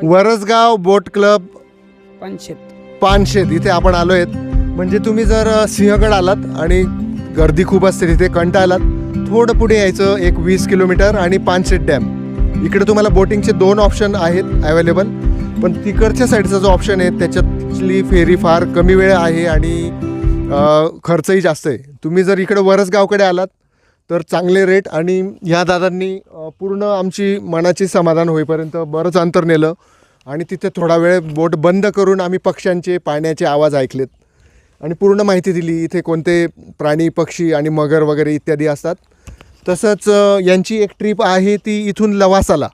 वरसगाव बोट club Panshet इथे आपण आलो आहेत. म्हणजे तुम्ही जर सिंहगड आलात आणि गर्दी खूप असते तिथे कंटाळलात, थोडं पुढे यायचं, एक 20 किलोमीटर आणि पानशेत डॅम. इकडे तुम्हाला बोटिंगचे 2 ऑप्शन आहेत अवेलेबल, पण तिकडच्या साईडचा जो ऑप्शन आहे त्याच्यातली फेरी फार कमी वेळ आहे आणि खर्चही जास्त आहे. तुम्ही जर इकडे वरसगावकडे आलात तर चांगले रेट, आणि ह्या दादांनी पूर्ण आमची मनाची समाधान होईपर्यंत बरंच अंतर नेलं आणि तिथे थोडा वेळ बोट बंद करून आम्ही पक्ष्यांचे पाण्याचे आवाज ऐकलेत आणि पूर्ण माहिती दिली. इथे कोणते प्राणी, पक्षी आणि मगर वगैरे इत्यादी असतात. तसंच यांची एक ट्रिप आहे ती इथून लवासाला,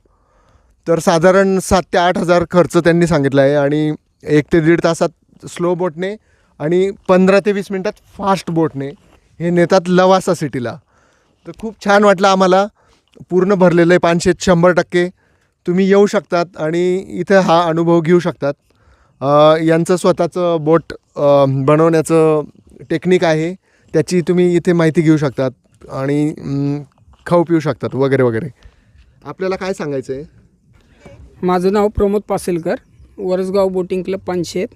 तर साधारण 7,000 ते 8,000 खर्च त्यांनी सांगितला आहे आणि 1 ते 1.5 तासात स्लो बोटने आणि 15 ते 20 मिनटात फास्ट बोटने हे नेतात लवासा सिटीला. तर खूप छान वाटलं आम्हाला. पूर्ण भरलेलं आहे पानशेत 100%. तुम्ही येऊ शकतात आणि इथं हा अनुभव घेऊ शकतात. यांचं स्वतःचं बोट बनवण्याचं टेक्निक आहे, त्याची तुम्ही इथे माहिती घेऊ शकतात आणि खाऊ पिऊ शकतात वगैरे वगैरे. आपल्याला काय सांगायचं आहे? माझं नाव प्रमोद पासेलकर, वरसगाव बोटिंग क्लब पानशेत.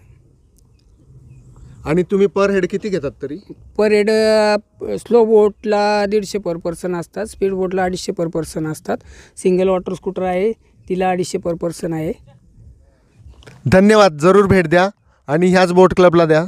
आणि तुम्ही पर हेड किती घेतात तरी? पर हेड स्लो बोटला 150 पर पर्सन असतात, स्पीड बोटला 250 पर पर्सन असतात. सिंगल वॉटर स्कूटर आहे तिला 250 पर पर्सन आहे. धन्यवाद. जरूर भेट द्या आणि ह्याच बोट क्लबला द्या.